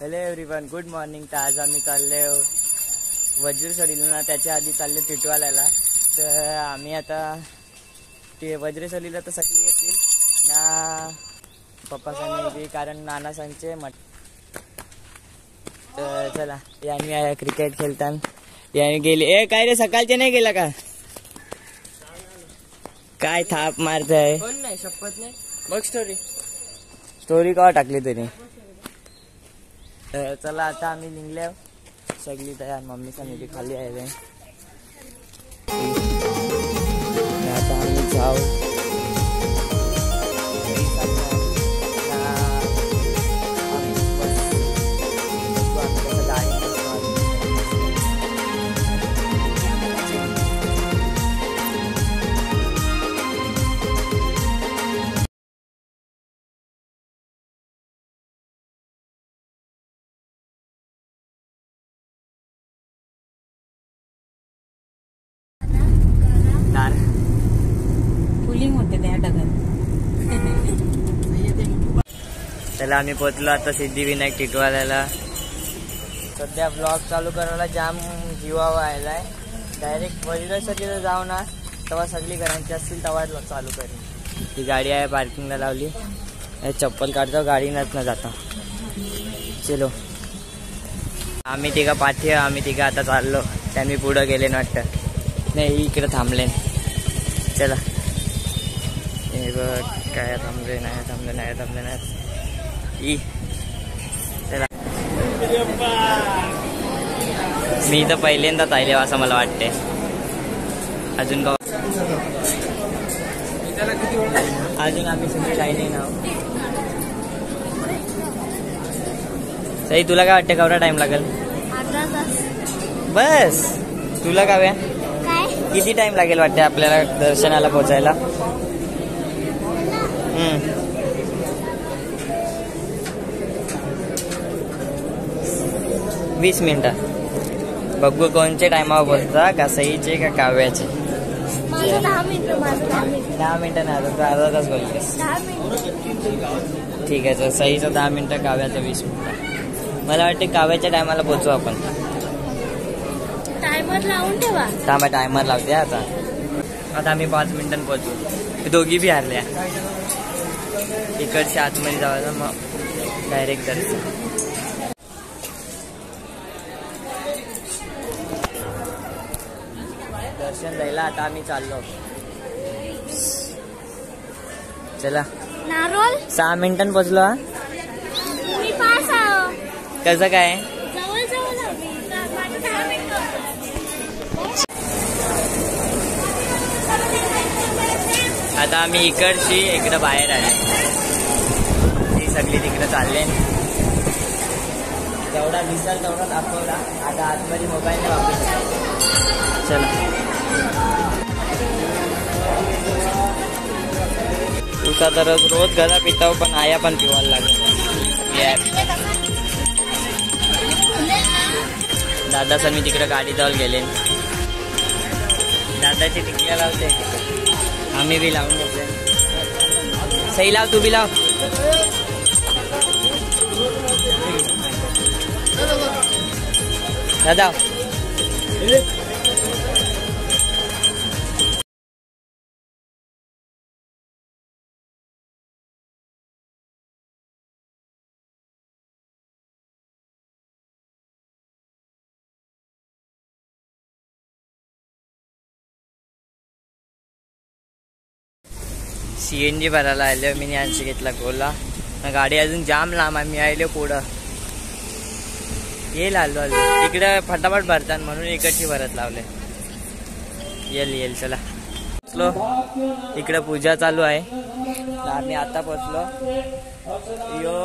Hello everyone, good morning. तर आज आम्ही चालले वज्रेश्वरीला ना, त्याच्या आधी चालले टिटवाल्याला. तर आम्ही आता ते वज्रेश्वरीला तर सगळी येतील ना, पप्पा सांगली कारण नाना सांगचे मठ. तर चला, यांनी क्रिकेट खेळताना यांनी गेली. काय रे, सकाळचे नाही गेला का? काय थाप मारताय? कोण नाही, शपथ नाही. बघ स्टोरी का टाकली तरी. चला आता आम्ही निघल्या सगळी तयार. मम्मीचा निधी खाली आहे. आता आम्ही जाऊ. कुलिंग होते त्या डगात. त्याला आम्ही पोहोचलो आता सिद्धिविनायक टिटवाल्याला. सध्या ब्लॉग चालू करायला जाम जीवा व्हायलाय. डायरेक्ट वज्रेश्वरीला जाऊ ना, तेव्हा सगळी घरांची असतील तेव्हा चालू करेन. ती गाडी आहे पार्किंगला लावली. चप्पल काढतो, गाडीनच न जाता. चलो, आम्ही तिघा पाठी. आम्ही तिघा आता चाललो. त्यांनी पुढं गेले ना वाटतं. नाही, इकडे थांबले. चला, हे बघ काय थांबले नाही. चला, मी तर पहिल्यांदाच आले असं मला वाटते. अजून का अजून आम्ही सगळी लाईन ना. सई, तुला काय वाटते? केवढा टाइम लागेल? बस. तुला काय किती टाइम लागेल वाटते आपल्याला दर्शनाला पोहोचायला? 20 मिनिटं. बघू कोणचे टायमावर पोहोचता, का सईचे का काव्याचे? 10 मिनिटं. 10 मिनिटं नाही, अर्धा तास बोलतेस. ठीक आहे. तर सईचं 10 मिनिटं, काव्याचं 20 मिनिटं. मला वाटते काव्याच्या टायमाला पोहोचू आपण. टायमर लावून ठेवा. थांबा, टायमर लावते आता आम्ही 5 मिनिटांनी पोहोचू. दोघी बी हारल्या. इकडच्या आतमध्ये जायचं, मग डायरेक्ट दर्शन द्यायला आता आम्ही चाललो. चला, 6 मिनिटांनी पोहोचलो. कसं काय? आता आम्ही इकडची इकडं बाहेर आहे. ती सगळी तिकडे चालले. जेवढा दिसाल तेवढा दाखवला. आता आतमध्ये मोबाईल नाही वापरू शकतो. चला, उसा तर रोज घरा पिताव, पण आया पण पिवायला लागेल. दादा सर मी तिकडे गाडी जवळ गेले. दादाची टिकल्या लावते, आम्ही बी लावून घेतले. सही लाव, तू बी लाव. दादा CNG भरायला आलो मी. यांशी घेतला गोला. गाडी अजून जाम लांब आहे. मी आलो पुढं. येईल आलो इकडे फटाफट भरतात म्हणून इकडची भरत लावले. येईल. चला, पोचलो. इकडे पूजा चालू आहे. आम्ही आता पोचलो. यो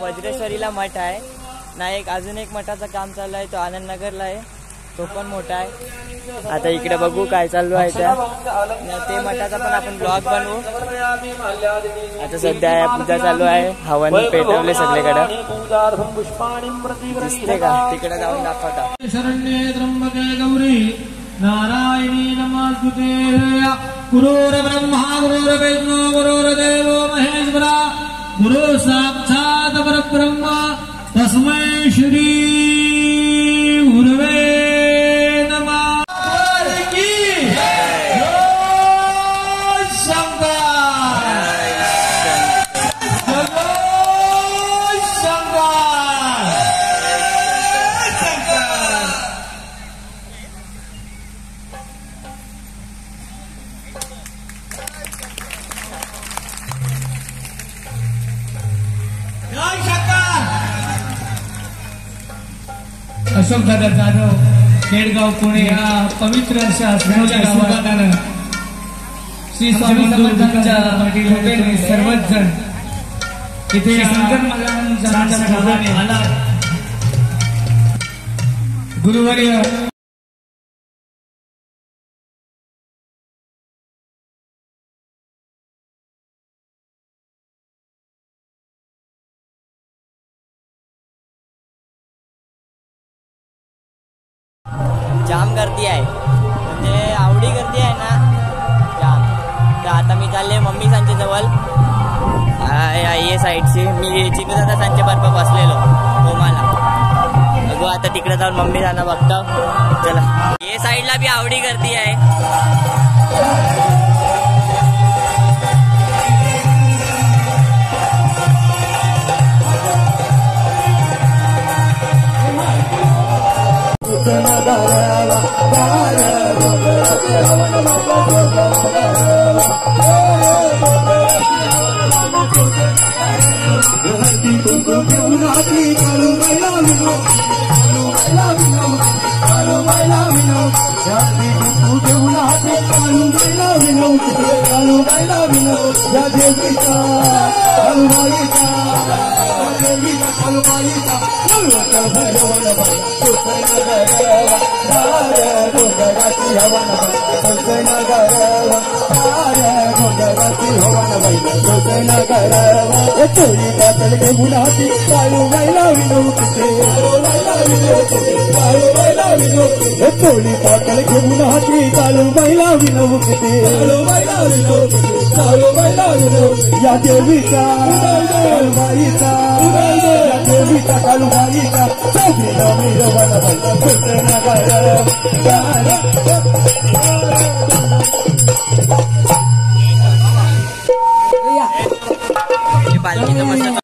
वज्रेश्वरीला मठ आहे ना. अजून एक मठाचं काम चालू आहे. तो आनंदनगरला आहे. तो पण मोठा आहे. आता इकडे बघू काय चालू आहे ते मठाचा पण आपण ब्लॉग बनवू. आता सध्या पूजा चालू आहे. हवन पेटवले सगळीकडे. दिसते का? तिकडे जाऊन दाखवता. शरण्ये त्र्यंबके गौरी नारायणी नमस्ते. गुरुर्ब्रह्मा गुरुर्विष्णू गुरुर्देवो महेश्वरा गुरु साक्षात् परब्रह्म तस्मै श्री गुरवे नमः की जय शंकर अशोक दादा जाधव केडगाव पुणे या पवित्र अशा असण्याच्या गावात श्री स्वामी समर्थांच्या कृपेने सर्वच जण इथे शंकर महाराजांच्या आला गुरुवर्य जाम गर्दी आहे म्हणजे आवडी गर्दी आहे ना जाम. तर आता मी चालले मम्मी सांच्या जवळ ये साईडची मी चिनू दादा सांच्या बरोबर बसलेलो होमाला बघू आता तिकडे जाऊन मम्मी जाणं बघतो. चला ये साईडला बी आवडी गर्दी आहे. या देवीचा कालुबाईचा या देवीचा कालुबाईचा चौकीला मिरवण पालखीचं मस्त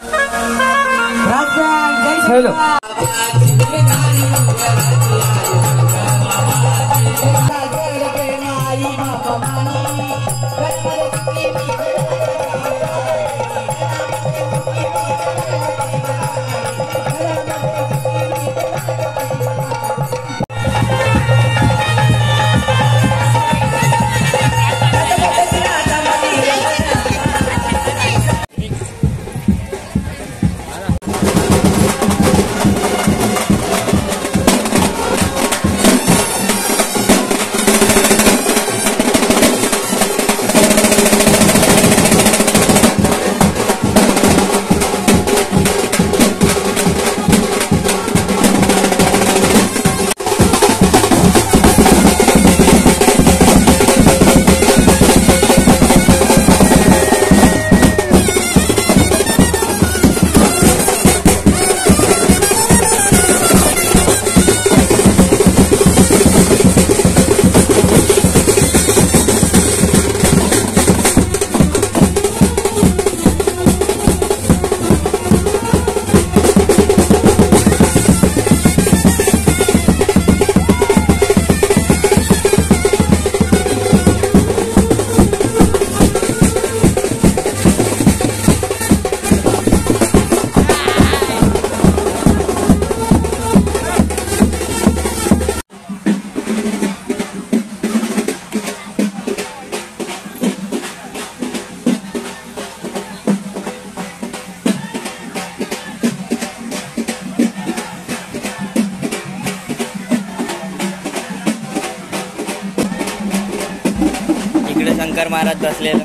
शंकर महाराज बसलेलं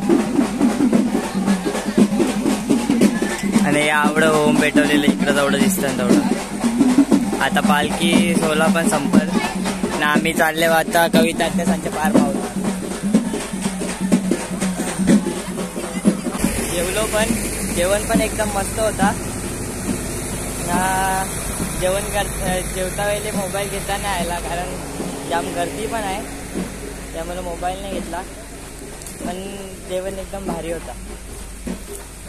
आणि आवडं होम पेटवलेलं इकडं तेवढं दिसतं तेवढं. आता पालखी सोहळा पण संपल ना आम्ही चालले आता कविता त्यांच्या पार पावला. जेवलो पण जेवण पण एकदम मस्त होता. जेवण जेवता वेळेला मोबाईल घेता नाही आला, कारण जाम गर्दी पण आहे, त्यामुळे मोबाईल नाही घेतला. पण जेवण एकदम भारी होता.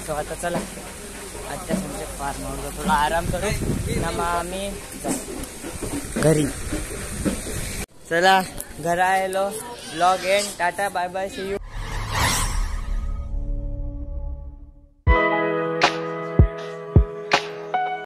सो आता चला आजच्या सनसेट फार्मवर थोडा आराम करू ना, मग आम्ही जाऊ घरी. चला घरा आलो. Blog end. Tata bye bye, see you.